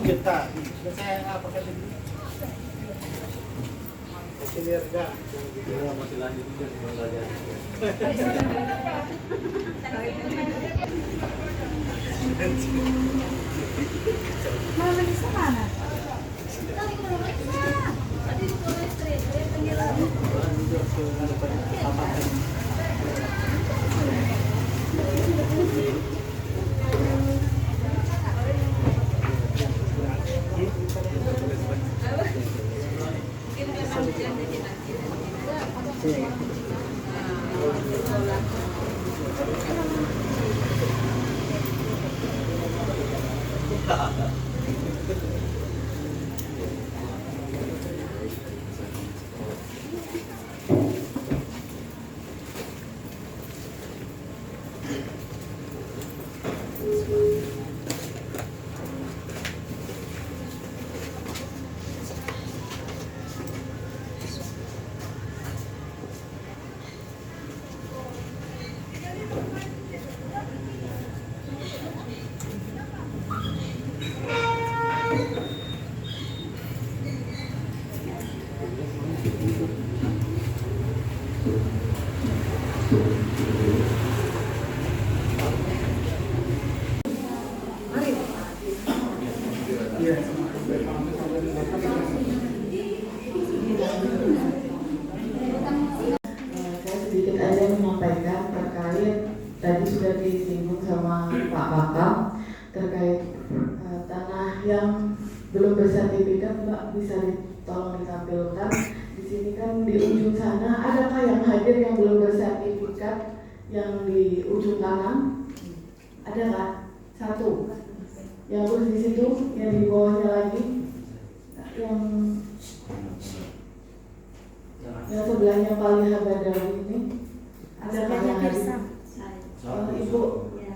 Kita, saya pakai ini. Sinerga. Masih lanjut juga belajar. Mama di mana? Sedikit aja menyampaikan terkait tadi sudah disinggung sama Pak Kakak terkait tanah yang belum bersertifikat, Mbak bisa tolong ditampilkan di sini kan di ujung sana adakah yang hadir yang belum bersertifikat yang di ujung kanan ada nggak? Satu yang terus di situ yang di bawahnya lagi yang sebelahnya Paliha Badawi ini ada Sebelahnya yang Pirsa. Ibu ya.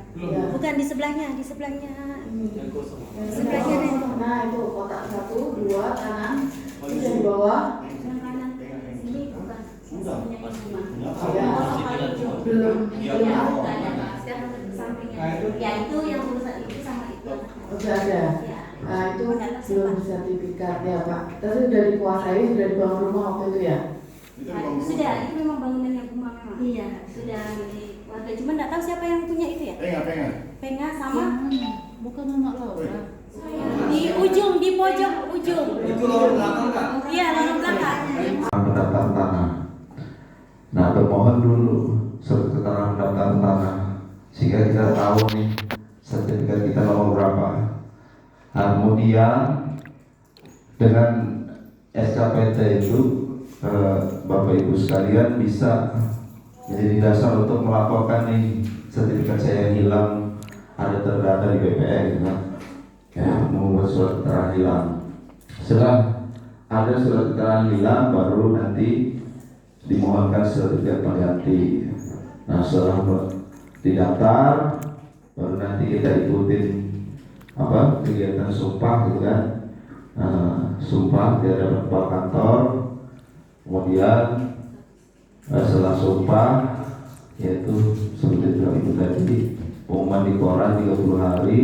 Bukan di sebelahnya Ini. sebelahnya Sebelahnya nih. nah itu kotak 1, 2 kanan terus yang di bawah Yang kanan sini bukan. ya belum Ya itu yang urusan itu sama itu. sudah ada. Nah itu belum sertifikat ya Pak. Tapi sudah dikuasai, sudah dibangun rumah waktu itu ya. Sudah, itu memang bangunan yang rumah memang. Iya, sudah milik warga. Cuma nggak tahu siapa yang punya itu ya. Penga sama. Bukan anak Laura. Di ujung, di pojok ujung. Itu lorong belakang kan? Iya, lorong belakang. Pendaftaran tanah. Nah, bermohon dulu surat keterangan pendaftaran tanah sehingga kita tahu nih sertifikat kita nomor berapa. Nah, kemudian dengan SKPT itu Bapak Ibu sekalian bisa menjadi dasar untuk melaporkan nih sertifikat saya yang hilang ada terdata di BPN gitu kan. Ya, membuat surat keterangan hilang. Setelah ada surat keterangan hilang baru nanti dimohonkan sertifikat pengganti. Nah setelah didaftar baru nanti kita ikutin kegiatan sumpah gitu kan. Sumpah di hadapan kepala kantor, kemudian setelah sumpah yaitu seperti itu tadi pengumuman di koran 30 hari.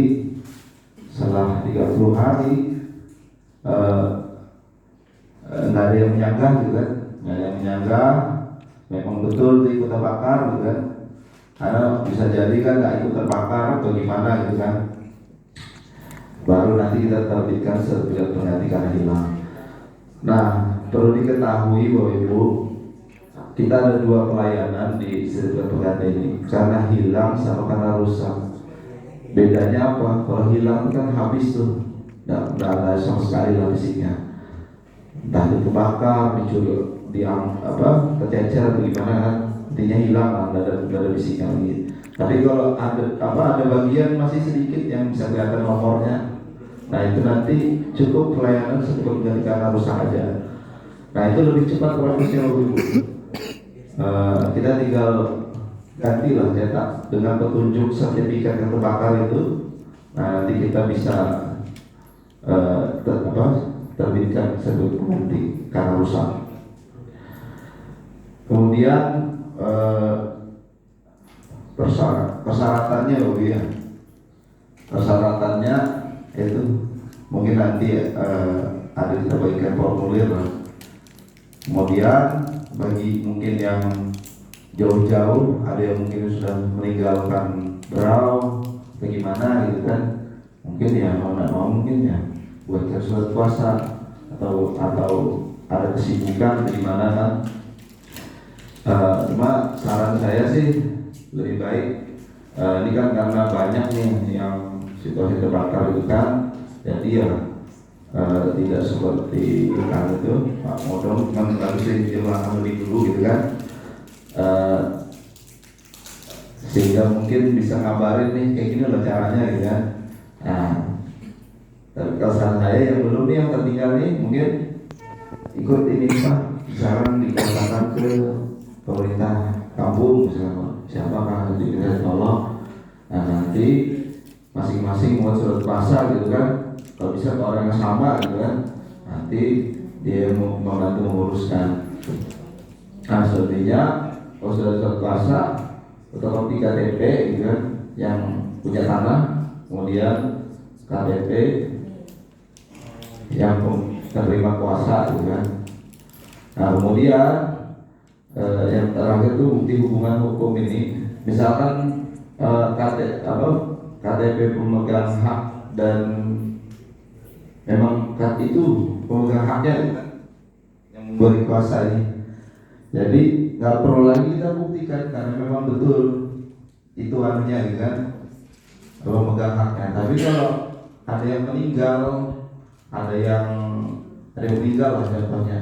Setelah 30 hari nggak ada yang menyanggah gitu kan, nggak ada yang menyanggah memang betul itu terbakar gitu kan, karena bisa jadi kan nggak ikut terbakar atau gimana gitu kan, baru nanti kita terbitkan sertifikat pengganti karena hilang. Nah perlu diketahui Bapak Ibu, kita ada dua pelayanan di sertifikat pengganti ini, karena hilang sama karena rusak. Bedanya apa? Kalau hilang kan habis tuh, nggak ada sama sekali lah fisiknya. Entah itu kebakar, dicuri, kececer atau gimana kan, intinya hilang lah, nggak ada fisiknya lagi. Tapi kalau ada bagian masih sedikit yang bisa kelihatan nomornya, nah itu nanti cukup pelayanan seperti ganti karena rusak aja. Nah itu lebih cepat prosesnya Bapak Ibu. Kita tinggal gantilah cetak dengan petunjuk sertifikat yang terbakar itu. Nah nanti kita bisa terbitkan sertifikat pengganti karena rusak. Kemudian persyaratannya Bapak ya, persyaratannya itu mungkin nanti ada kita bagikan formulir lah. Kemudian bagi mungkin yang jauh-jauh, ada yang mungkin sudah meninggalkan Berau, bagaimana gitu kan? Mungkin ya mau nggak mau mungkin ya buatkan surat puasa atau ada kesibukan bagaimana kan? Cuma saran saya sih lebih baik ini kan karena banyak nih yang situasi terbakar itu kan, jadi ya tidak seperti kan itu Pak Modong kan harus dijelaskan lebih dulu gitu kan, sehingga mungkin bisa ngabarin nih kayak gini loh caranya gitu kan. Nah, tapi kalau saran saya yang belum nih yang tertinggal nih mungkin ikut ini Pak, saran dikatakan ke pemerintah kampung misalnya siapakah yang bisa tolong. Nah nanti masing-masing buat surat puasa gitu kan, kalau bisa ke orang yang sama gitu kan, nanti dia membantu menguruskan. Nah selanjutnya kalau sudah surat puasa fotokopi KTP gitu kan, yang punya tanah, kemudian KTP yang terima kuasa gitu kan. Nah kemudian yang terakhir itu bukti hubungan hukum ini, misalkan KTP pemegang hak dan memang itu pemegang haknya yang memberi kuasa ini, jadi nggak perlu lagi kita buktikan karena memang betul itu anunya gitu kan, pemegang haknya. Tapi kalau ada yang meninggal, ada yang meninggal lah contohnya.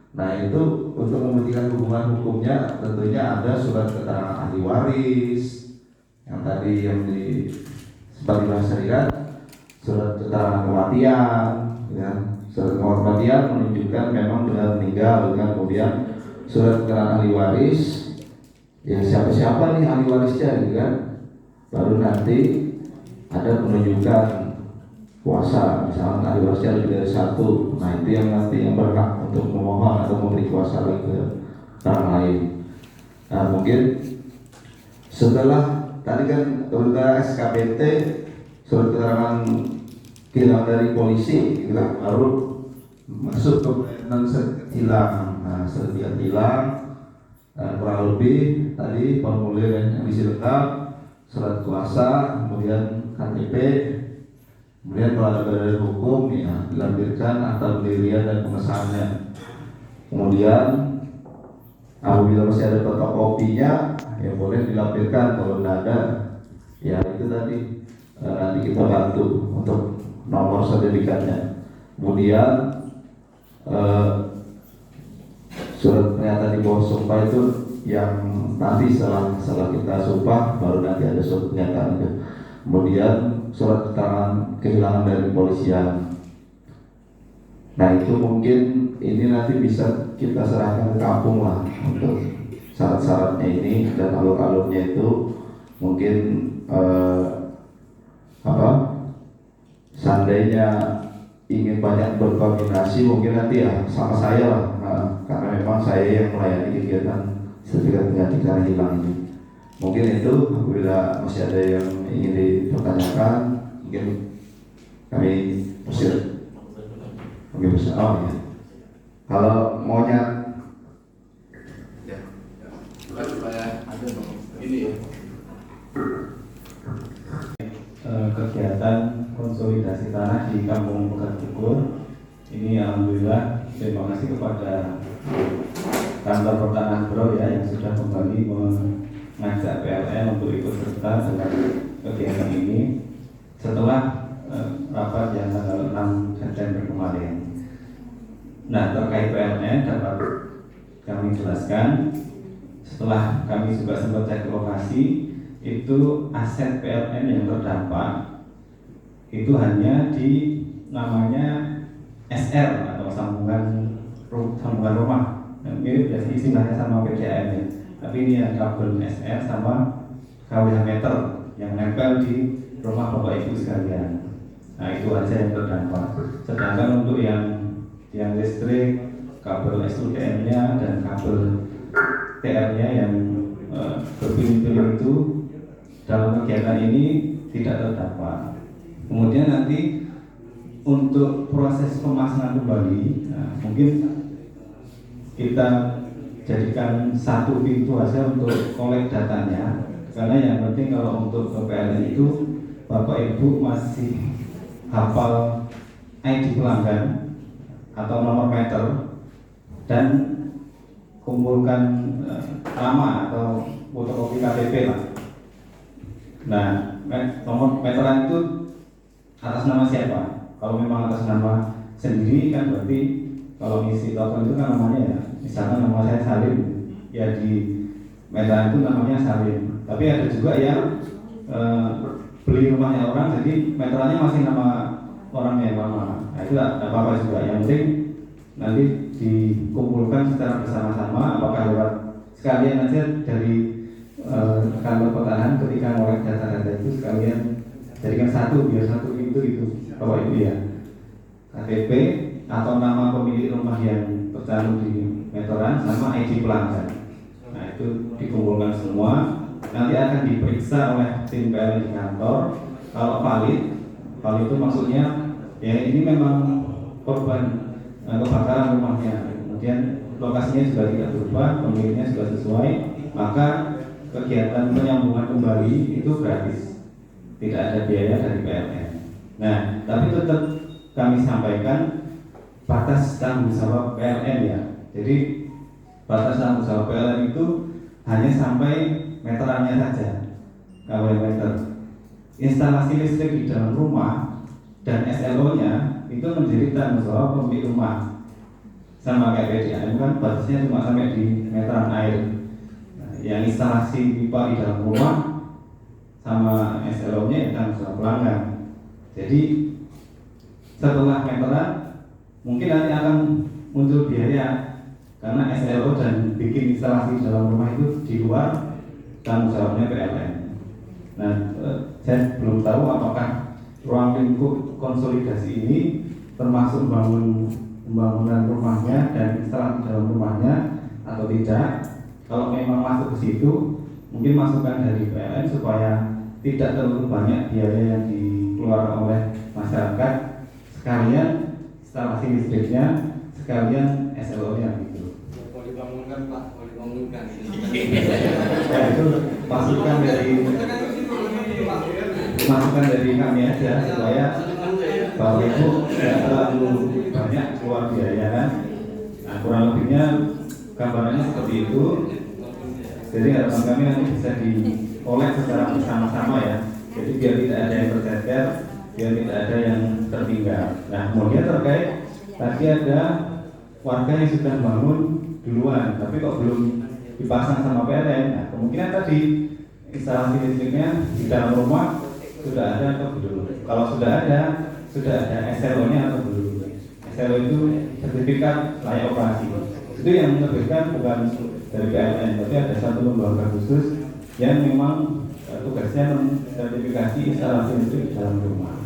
Nah itu untuk membuktikan hubungan hukumnya tentunya ada surat keterangan ahli waris yang tadi yang di sebagai syariat, surat keterangan kematian, ya. Surat kematian menunjukkan memang benar meninggal, kan. Kemudian surat keterangan ahli waris, ya siapa-siapa nih ahli warisnya, gitu kan. Baru nanti ada penunjukan kuasa, misalnya ahli warisnya lebih dari satu. Nah itu yang nanti yang berhak untuk memohon atau memberi kuasa lagi ke orang lain. Nah mungkin setelah tadi kan udah SKPT, surat keterangan hilang dari polisi, gitu, baru masuk ke hilang. Nah setelah hilang, kurang lebih tadi formulir yang diisi lengkap, surat kuasa, kemudian KTP. Kemudian kalau ada badan hukum ya dilampirkan akta pendirian dan pengesahannya. Kemudian apabila masih ada fotokopinya ya boleh dilampirkan, kalau tidak ada ya itu tadi nanti kita bantu untuk nomor sertifikatnya. Kemudian surat pernyataan di bawah sumpah itu yang nanti setelah kita sumpah baru nanti ada surat pernyataan itu. Kemudian surat keterangan kehilangan dari kepolisian. Nah itu mungkin ini nanti bisa kita serahkan ke kampung lah untuk syarat-syaratnya ini dan alur-alurnya itu mungkin seandainya ingin banyak berkoordinasi mungkin nanti ya sama saya lah, karena memang saya yang melayani kegiatan sertifikat pengganti karena hilang ini. Mungkin itu apabila masih ada yang ingin dipertanyakan mungkin kami persir. Oke besar. Oh ya. Kalau maunya ini kegiatan konsolidasi tanah di Kampung Pekarcukur ini alhamdulillah terima kasih kepada kantor pertanahan Berau ya yang sudah kembali mengajak PLN untuk ikut serta dalam kegiatan ini setelah rapat yang tanggal 6 September kemarin. Nah terkait PLN dapat kami jelaskan setelah kami juga sempat cek ke lokasi, itu aset PLN yang terdampak itu hanya di namanya SR atau sambungan rumah, mirip biasa istilahnya sama PDAM ya. Tapi ini yang kabel SR sama KWH meter yang nempel di rumah bapak ibu sekalian. Nah itu aja yang terdampak. Sedangkan untuk yang listrik, kabel SUDM-nya dan kabel TR-nya yang berpilih-pilih itu dalam kegiatan ini tidak terdampak. Kemudian nanti untuk proses pemasangan kembali, nah, mungkin kita jadikan satu pintu aja untuk kolek datanya, karena yang penting kalau untuk ke PLN itu Bapak Ibu masih hafal ID pelanggan atau nomor meter dan kumpulkan nama atau fotokopi KTP lah. Nah, nomor meteran itu atas nama siapa? Kalau memang atas nama sendiri kan berarti kalau ngisi telepon itu kan namanya ya, misalkan nama saya Salim, ya di meteran itu namanya Salim. Tapi ada juga yang beli rumahnya orang, jadi meterannya masih nama orang yang lama. Nah itu tidak apa-apa juga. Yang penting nanti dikumpulkan secara bersama-sama, apakah lewat sekalian aja dari kantor pertanahan ketika ngolek data-data itu sekalian jadikan satu, biar satu pintu itu Bapak Ibu ya, KTP atau nama pemilik rumah yang tercantum di meteran sama ID pelanggan. Nah itu dikumpulkan semua, nanti akan diperiksa oleh tim PLN di kantor. Kalau valid itu maksudnya ya ini memang korban kebakaran rumahnya, kemudian lokasinya juga tidak berubah, pemiliknya juga sesuai, maka kegiatan penyambungan kembali itu gratis, tidak ada biaya dari PLN. Nah, tapi tetap kami sampaikan batas tanggung jawab PLN ya. Jadi batas tanggung jawab PLN itu hanya sampai meterannya saja, KW meter. Instalasi listrik di dalam rumah dan SLO-nya itu menjadi tanggung jawab pemilik rumah. Sama kayak PDAM kan batasnya cuma sampai di meteran air. Nah, yang instalasi pipa di dalam rumah sama SLO-nya ya tanggung jawab pelanggan. Jadi setelah meteran mungkin nanti akan muncul biaya karena SLO dan bikin instalasi di dalam rumah itu di luar tanggung jawabnya PLN. Nah, saya belum tahu apakah ruang lingkup konsolidasi ini termasuk pembangunan rumahnya dan instalasi dalam rumahnya atau tidak. Kalau memang masuk ke situ, mungkin masukan dari PLN supaya tidak terlalu banyak biaya yang dikeluarkan oleh masyarakat, sekalian instalasi listriknya, sekalian SLO-nya gitu. Mau dibangunkan Pak, mau dibangunkan. Ya itu masukan dari kami aja supaya Bapak Ibu tidak terlalu banyak keluar biaya kan. Nah, kurang lebihnya gambarannya seperti itu. Jadi harapan kami nanti bisa diolah secara bersama-sama ya. Jadi biar tidak ada yang tercecer, biar tidak ada yang tertinggal. Nah, kemudian terkait tadi ada warga yang sudah bangun duluan, tapi kok belum dipasang sama PLN. Nah, kemungkinan tadi instalasi listriknya di dalam rumah sudah ada atau belum. Kalau sudah ada SLO-nya atau belum. SLO itu sertifikat layak operasi. Itu yang menerbitkan bukan dari PLN, tapi ada satu lembaga khusus yang memang tugasnya mensertifikasi instalasi listrik di dalam rumah.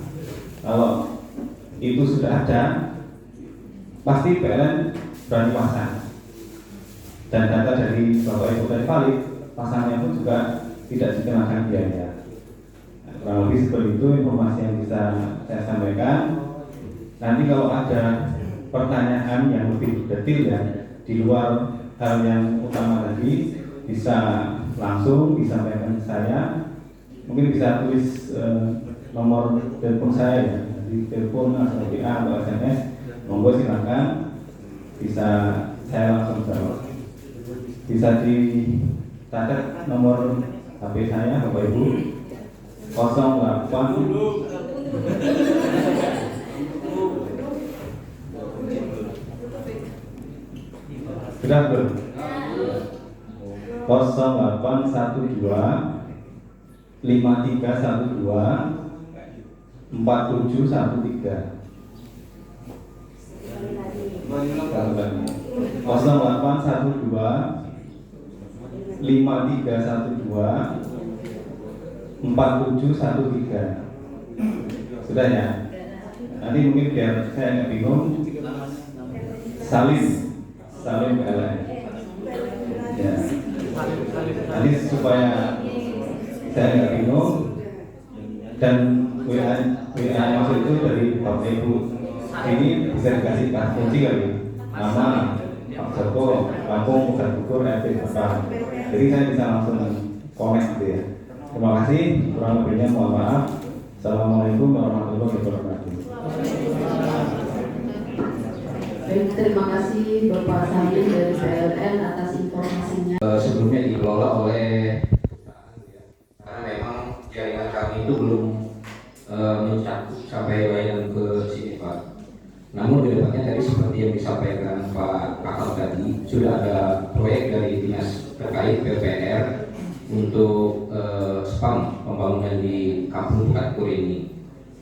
Kalau itu sudah ada, pasti PLN berani pasang. Dan data dari Bapak Ibu tadi valid, pasangnya pun juga tidak dikenakan biaya. Nah, kurang lebih seperti itu informasi yang bisa saya sampaikan. Nanti kalau ada pertanyaan yang lebih detail ya di luar hal yang utama tadi, bisa langsung disampaikan ke saya. Mungkin bisa tulis nomor telepon saya ya, di telepon atau WA atau SMS. Monggo silakan, bisa saya langsung jawab. Bisa dicatat nomor HP saya Bapak Ibu 08 sudah belum? 0812 5312 4713 0812 5312 4713. Sudah ya? Nanti mungkin biar saya nggak bingung, Salim PLN. Ya. Nanti supaya saya nggak bingung Dan WA maksud itu dari Bapak Ibu. Ini bisa dikasih kunci kali. Nama Pak Joko, Lampung, Bukan Bukur, RT Bapak. Jadi saya bisa langsung connect gitu ya. Terima kasih. Kurang lebihnya mohon maaf. Assalamualaikum warahmatullahi wabarakatuh. Baik, terima kasih Bapak Salim dari PLN atas informasinya. Sebelumnya dikelola oleh karena memang jaringan kami itu belum mencakup sampai layanan ke sini Pak. Namun kedepannya tadi seperti yang disampaikan Pak Kakak tadi, sudah ada proyek dari dinas terkait PPR untuk spam pembangunan di Kampung Bukatkur ini.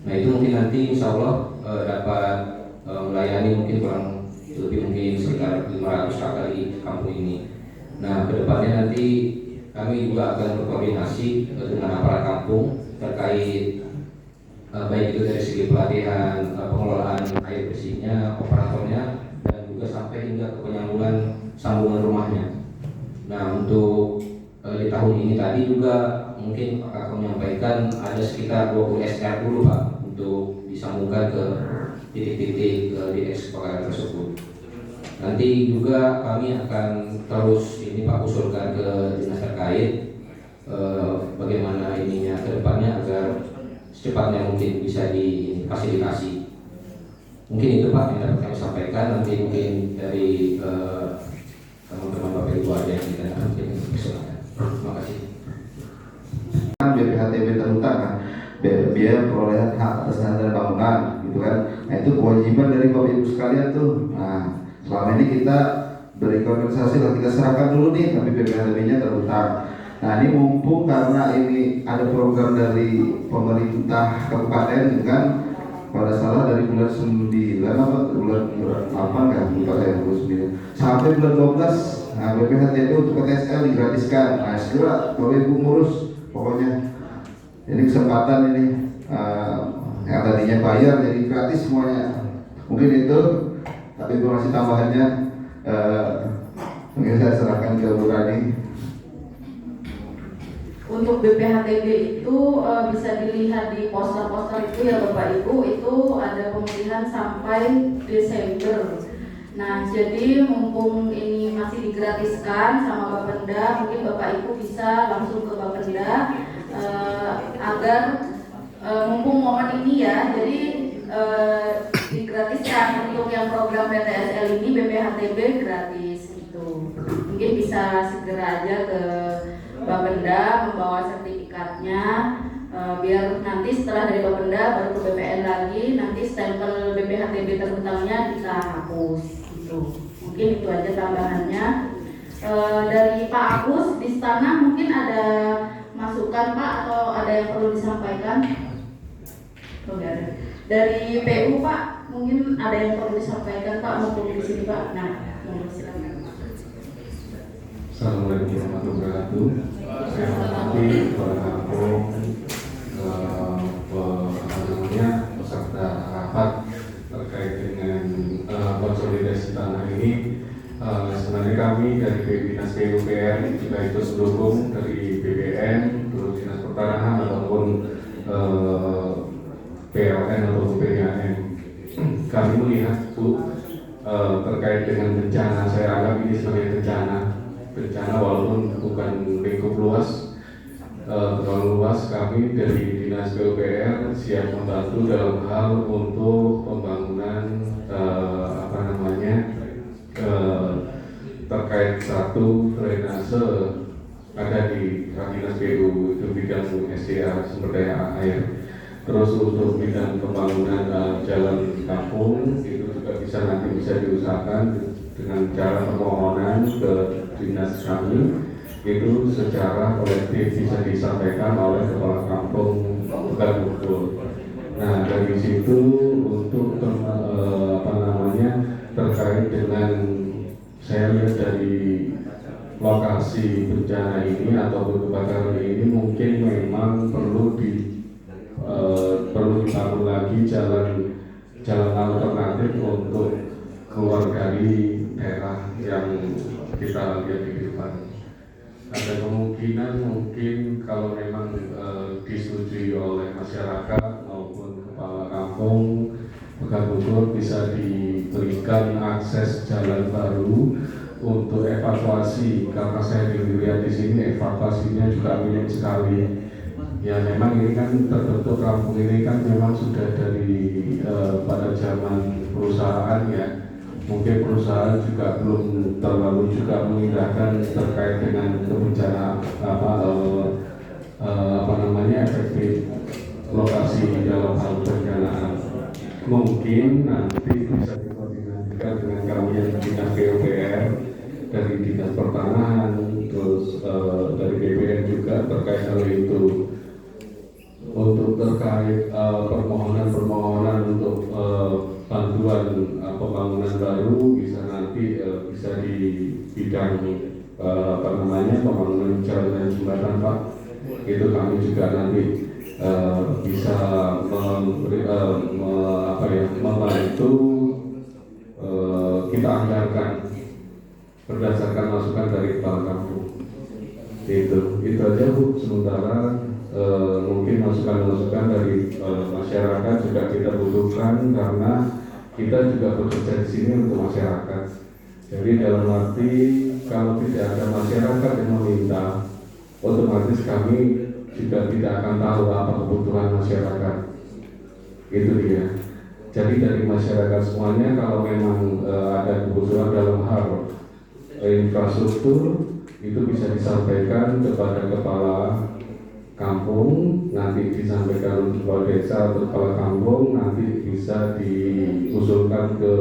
Nah itu mungkin nanti insya Allah dapat melayani mungkin kurang lebih mungkin sekitar 500 kakak di kampung ini. Nah kedepannya nanti kami juga akan berkoordinasi dengan aparat kampung terkait baik itu dari segi pelatihan, pengelolaan air bersihnya, operatornya, dan juga sampai hingga ke penyambungan sambungan rumahnya. Nah untuk di tahun ini tadi juga mungkin Pak Kakak menyampaikan ada sekitar 20 SR dulu Pak untuk disambungkan ke titik-titik di eksplorer tersebut. Nanti juga kami akan terus ini Pak usulkan ke dinas terkait bagaimana ininya ke depannya agar secepatnya mungkin bisa difasilitasi. Mungkin itu Pak yang dapat kami sampaikan. Nanti mungkin dari teman-teman Bapak Ibu ada yang kita nanti persilakan. Terima kasih. BPHTB terutama biaya perolehan hak atas tanah dan bangunan gitu kan. Nah itu kewajiban dari Bapak Ibu sekalian tuh. Nah selama ini kita beri kompensasi lah, kita serahkan dulu nih, tapi BPHTB-nya terutama. Nah ini mumpung karena ini ada program dari pemerintah kabupaten kan, pada salah dari bulan 9 apa bulan 8 kan, bulan 9 sampai bulan 12. Nah BPHTB untuk PTSL digratiskan. Nah segera Bapak Ibu ngurus pokoknya. Jadi kesempatan ini yang tadinya bayar jadi gratis semuanya. Mungkin itu, tapi informasi tambahannya mungkin saya serahkan ke Bu Rani. Untuk BPHTB itu bisa dilihat di poster-poster itu ya Bapak Ibu, itu ada pemilihan sampai Desember. Nah jadi mumpung ini masih digratiskan sama Bapenda, mungkin Bapak Ibu bisa langsung ke Bapenda agar mumpung momen ini ya, jadi digratiskan untuk yang program PTSL ini BPHTB gratis gitu. Mungkin bisa segera aja ke Bapenda membawa sertifikatnya, biar nanti setelah dari Bapenda baru ke BPN lagi, nanti stempel BPHTB terutangnya bisa hapus gitu. Mungkin itu aja tambahannya. Dari Pak Agus di istana mungkin ada masukan Pak atau ada yang perlu disampaikan? Oh, enggak ada. Dari PU Pak mungkin ada yang perlu disampaikan Pak mumpung di sini Pak. Nah, silakan. Assalamualaikum warahmatullahi wabarakatuh. Saya hormati Kepala Kampung, peserta rapat terkait dengan konsolidasi tanah ini. Sebenarnya kami dari Dinas PUPR juga ikut mendukung dari BPN, terus Dinas Pertanahan ataupun PLN atau PHN. Kami melihat terkait dengan bencana, saya anggap ini sebagai bencana walaupun bukan lingkup luas, terlalu luas. Kami dari Dinas PUPR siap membantu dalam hal untuk pembangunan terkait satu drainase ada di Dinas PU itu bidang SDA sumber daya air. Terus untuk bidang pembangunan jalan kampung itu juga nanti bisa diusahakan dengan cara permohonan ke dinas kami, itu secara kolektif bisa disampaikan oleh kepala kampung Bukan Bukur. Nah dari situ untuk terkait dengan saya lihat dari lokasi bencana ini ataupun kebakaran ini mungkin memang perlu dibangun lagi jalan alternatif untuk keluar dari daerah yang kita lihat di depan. ada kemungkinan mungkin kalau memang disetujui oleh masyarakat maupun kepala kampung, betul bisa diberikan akses jalan baru untuk evakuasi, karena saya dilihat di sini evakuasinya juga minim sekali. Ya memang ini kan terbentuk kampung ini kan memang sudah dari pada zaman perusahaan ya. Mungkin perusahaan juga belum terlalu juga mengindahkan terkait dengan kebencanaan efektif lokasi dalam hal perencanaan. Mungkin nanti bisa dikoordinasikan dengan kami yang dinas PUPR dari dinas pertanahan, terus dari BPN juga terkait hal itu. Untuk terkait permohonan untuk bantuan pembangunan baru bisa nanti bisa di bidang pembangunan jalan dan jembatan Pak, itu kami juga nanti bisa membantu kita anggarkan berdasarkan masukan dari kepala kampung. Itu aja Bu sementara. Mungkin masukan-masukan dari masyarakat juga kita butuhkan karena kita juga bekerja di sini untuk masyarakat. Jadi dalam arti kalau tidak ada masyarakat yang meminta, otomatis kami juga tidak akan tahu apa kebutuhan masyarakat. Itu dia. Jadi dari masyarakat semuanya kalau memang ada kebutuhan dalam hal infrastruktur itu bisa disampaikan kepada kepala kampung, nanti disampaikan kepala desa atau kepala kampung, nanti bisa diusulkan ke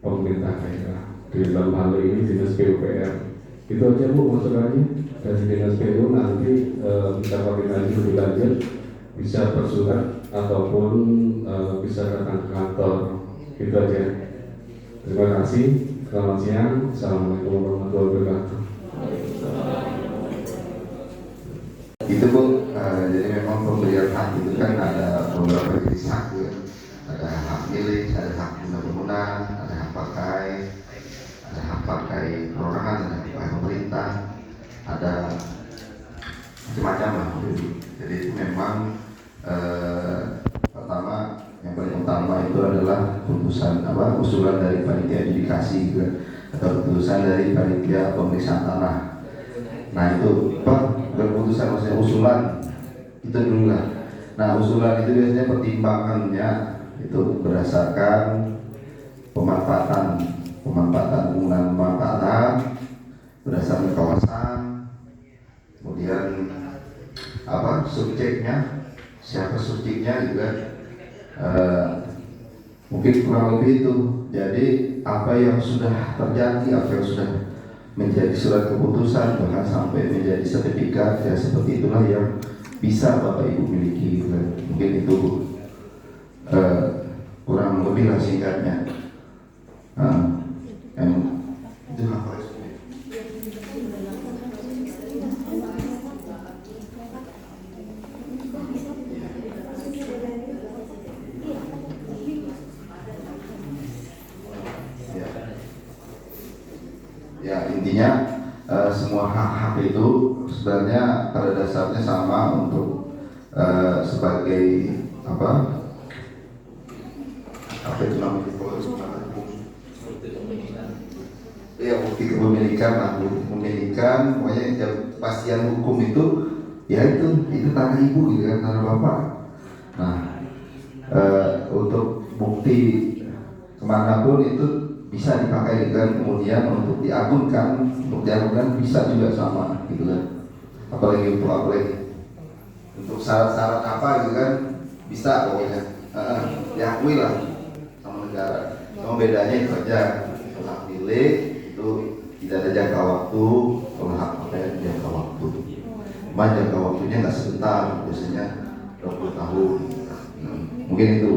pemerintah daerah. Di dalam hal ini dinas PUPR. Itu aja Bu masukannya dari dinas PU, nanti bisa koordinasi lebih lanjut, bisa bersurat ataupun bisa datang ke kantor. Itu aja. Terima kasih. Selamat siang. Assalamualaikum warahmatullahi wabarakatuh. Itu Bu, jadi memang pemberian hak itu kan ada beberapa jenis hak ya. Ada hak milik, ada hak guna bangunan, ada hak pakai perorangan, ada hak pakai pemerintah, ada macam-macam lah. Jadi itu memang pertama yang paling utama itu adalah usulan dari panitia adjudikasi gitu, atau keputusan dari panitia pemeriksaan tanah. Nah itu keputusan maksudnya usulan itu dulu lah. Nah usulan itu biasanya pertimbangannya itu berdasarkan pemanfaatan penggunaan pemanfaatan berdasarkan kawasan, kemudian subjeknya, siapa subjeknya juga mungkin kurang lebih itu. Jadi apa yang sudah terjadi, apa yang sudah menjadi surat keputusan bahkan sampai menjadi sertifikat ya, seperti itulah yang bisa Bapak Ibu miliki. Mungkin itu kurang lebih lah singkatnya. Itu apa? Ya intinya semua hak-hak itu sebenarnya pada dasarnya sama untuk sebagai itu namanya ya bukti kepemilikan lah, kepemilikan, pokoknya kepastian hukum itu ya itu tanah ibu gitu kan, tanah bapak. Nah untuk bukti kemanapun itu bisa dipakai kan, kemudian untuk diagunkan bisa juga sama gitu kan. Apalagi untuk syarat-syarat apa gitu kan bisa pokoknya diakui lah sama negara. Cuma bedanya itu aja, hak milik itu tidak ada jangka waktu, kalau hak pakai jangka waktu. Jangka waktunya nggak sebentar, biasanya 20 tahun. Mungkin itu.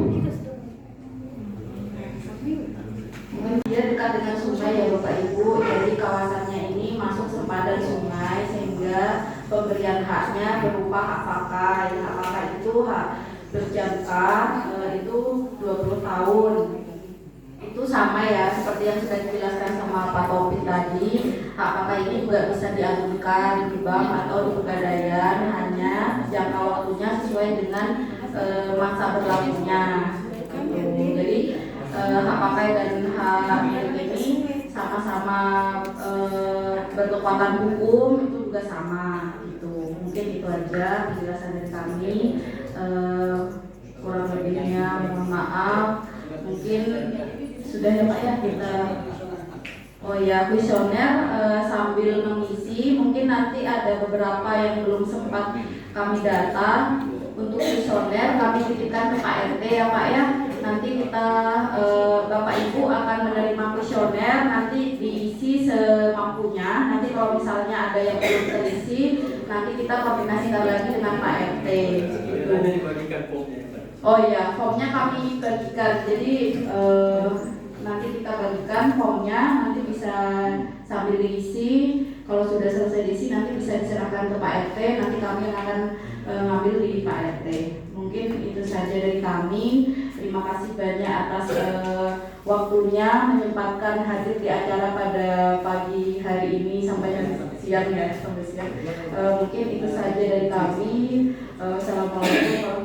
Dia dekat dengan sungai ya Bapak Ibu, jadi kawasannya ini masuk sempadan sungai sehingga pemberian haknya berupa hak pakai. Hak pakai itu hak berjangka itu 20 tahun. Itu sama ya seperti yang sudah dijelaskan sama Pak Taufik tadi. hak pakai ini juga bisa diagunkan di bank atau di pegadaian, hanya jangka waktunya sesuai dengan masa berlakunya. Jadi hak pakai dan hak milik ini sama-sama berkekuatan hukum, itu juga sama gitu. Mungkin itu aja penjelasan dari kami. Kurang lebihnya mohon maaf. Mungkin sudah ya Pak ya kita. Oh ya, kuesioner sambil mengisi, mungkin nanti ada beberapa yang belum sempat kami data. Untuk kuesioner kami titipkan ke Pak RT ya Pak ya. Nanti kita Bapak Ibu akan menerima kuesioner, nanti diisi semampunya. Nanti kalau misalnya ada yang belum terisi, nanti kita koordinasikan lagi dengan Pak RT. Gitu. Oh iya, formnya kami bagikan. Jadi nanti kita bagikan formnya, nanti bisa sambil diisi. Kalau sudah selesai diisi, nanti bisa diserahkan ke Pak RT. Nanti kami akan ngambil di Pak RT. Mungkin itu saja dari kami. Terima kasih banyak atas waktunya menyempatkan hadir di acara pada pagi hari ini sampai siang ya, sampai siang. Mungkin itu saja dari kami. Assalamualaikum warahmatullahi wabarakatuh.